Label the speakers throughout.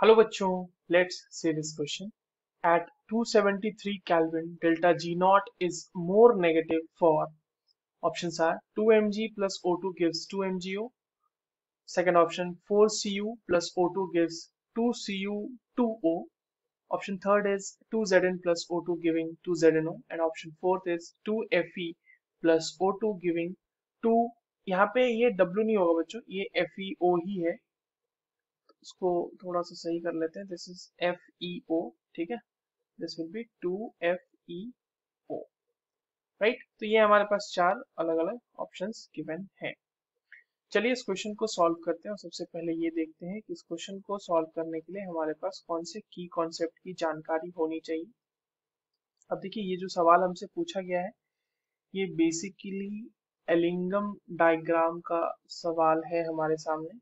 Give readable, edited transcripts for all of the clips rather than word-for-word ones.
Speaker 1: Hello बच्चों, let's see this question. At 273 Kelvin, delta G naught is more negative for options are 2 mg plus O2 gives 2 mgO. Second option 4 Cu plus O2 gives 2 Cu2O. Option third is 2 Zn plus O2 giving 2 ZnO, and option fourth is 2 Fe plus O2 giving 2. यहाँ पे ये W नहीं होगा बच्चों, ये FeO ही है. इसको थोड़ा सा सही कर लेते हैं. This is FeO. ठीक है, this will be 2FeO. Right, तो ये हमारे पास चार अलग अलग ऑप्शंस गिवन हैं. चलिए इस क्वेश्चन को सॉल्व करते हैं, और सबसे पहले ये देखते हैं कि इस क्वेश्चन को सॉल्व करने के लिए हमारे पास कौन से की कॉन्सेप्ट की जानकारी होनी चाहिए. अब देखिए, ये जो सवाल हमसे पूछा गया है ये बेसिकली एलिंगम डायग्राम का सवाल है हमारे सामने.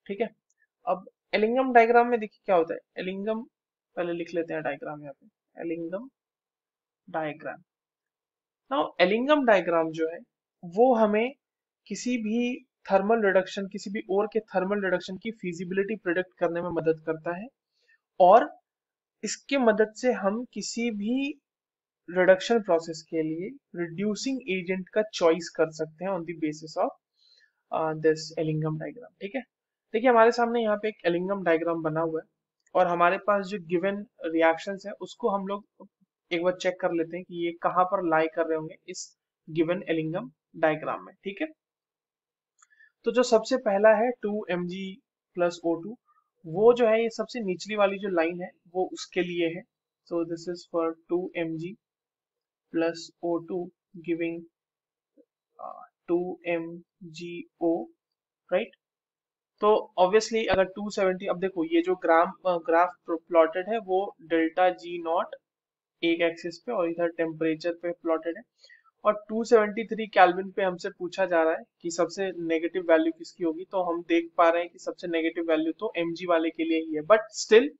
Speaker 1: ठीक है, अब एलिंगम डायग्राम में देखिए क्या होता है. एलिंगम, पहले लिख लेते हैं डायग्राम यहाँ पे. Ellingham diagram. Now Ellingham diagram जो है वो हमें किसी भी थर्मल रिडक्शन, किसी भी ओर के थर्मल रिडक्शन की फिजिबिलिटी प्रिडिक्ट करने में मदद करता है, और इसके मदद से हम किसी भी रिडक्शन प्रोसेस के लिए रिड्यूसिंग एजेंट का चॉइस कर सकते हैं on the basis of this Ellingham diagram. ठीक है, देखिए हमारे सामने यहाँ पे एक एलिंगम डायग्राम बना हुआ है, और हमारे पास जो गिवन रिएक्शंस है उसको हम लोग एक बार चेक कर लेते हैं कि ये कहाँ पर लाई कर रहे होंगे इस गिवन एलिंगम डायग्राम में. ठीक है, तो जो सबसे पहला है 2 mg प्लस O2, वो जो है ये सबसे निचली वाली जो लाइन है वो उसके लिए है. So this is for 2 mg plus O2 giving 2 mgO. Right, तो ऑब्वियसली अगर 270, अब देखो ये जो ग्राफ प्लॉटेड है वो डेल्टा जी नॉट एक एक्सिस पे और इधर टेम्परेचर पे प्लॉटेड है, और 273 केल्विन पे हमसे पूछा जा रहा है कि सबसे नेगेटिव वैल्यू किसकी होगी. तो हम देख पा रहे हैं कि सबसे नेगेटिव वैल्यू तो mg वाले के लिए ही है, बट स्टिल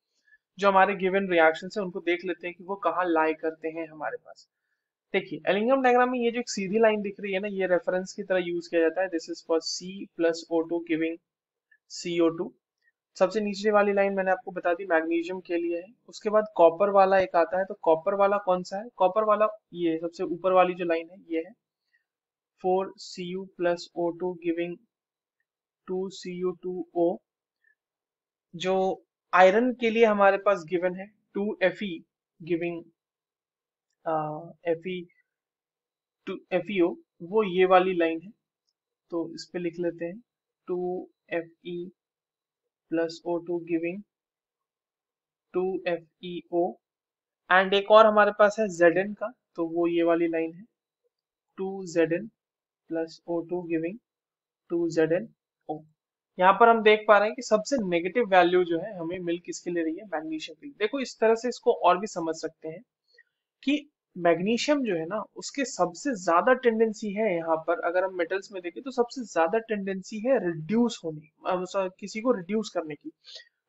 Speaker 1: जो हमारे गिवन रिएक्शन है उनको देख लेते हैं कि वो कहाँ लाई करते हैं हमारे पास. देखिए एलिंगम डायग्राम में ये जो एक सीधी लाइन दिख रही है ना, ये रेफरेंस की तरह यूज किया जाता है. This is for C plus O2 giving CO2. सबसे निचले वाली लाइन मैंने आपको बता दी मैग्नीशियम के लिए है. उसके बाद कॉपर वाला एक आता है, तो कॉपर वाला कौन सा है. कॉपर वाला ये सबसे ऊपर वाली जो लाइन है ये है 4 Cu plus O2 giving 2 Cu2O. जो आयरन के लिए हमारे पास गिवन है 2 Fe गिविंग FeO, वो ये वाली लाइन है. तो इस पे लिख लेते हैं 2 Fe plus O2 giving 2 FeO. And एक और हमारे पास है Zn का, तो वो ये वाली लाइन है 2 Zn plus O2 giving 2 ZnO. यहाँ पर हम देख पा रहे हैं कि सबसे नेगेटिव वैल्यू जो है हमें मिल किसके ले रही है, मैग्नीशियम के लिए. देखो इस तरह से इसको और भी समझ सकते हैं कि मैग्नीशियम जो है ना उसके सबसे ज्यादा टेंडेंसी है यहाँ पर, अगर हम मेटल्स में देखें तो सबसे ज्यादा टेंडेंसी है रिड्यूस होने, किसी को रिड्यूस करने की.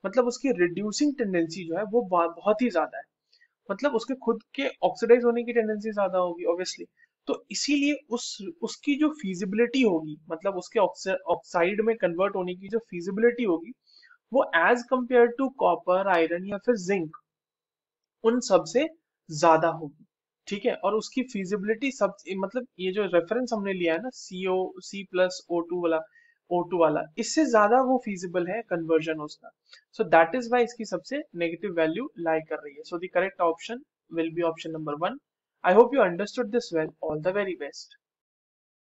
Speaker 1: मतलब उसकी रिड्यूसिंग टेंडेंसी जो है वो बहुत ही ज्यादा है. मतलब उसके खुद के ऑक्सीडाइज होने की टेंडेंसी ज्यादा होगी ऑब्वियसली. तो इसीलिए उसकी जो फीजिबिलिटी होगी, मतलब उसके ऑक्साइड में कन्वर्ट होने की जो फीजिबिलिटी होगी वो as compare to copper, iron या फिर जिंक, उन सब से ज्यादा होगी. ठीक है, और उसकी फीजिबिलिटी सब, मतलब ये जो रेफरेंस हमने लिया है ना C प्लस O2 वाला, इससे ज्यादा वो फीजिबल है कन्वर्जन उसका. सो दैट इज वाई इसकी सबसे नेगेटिव वैल्यू लाई कर रही है. So the correct option will be option number 1. I hope you understood this well. All the very best.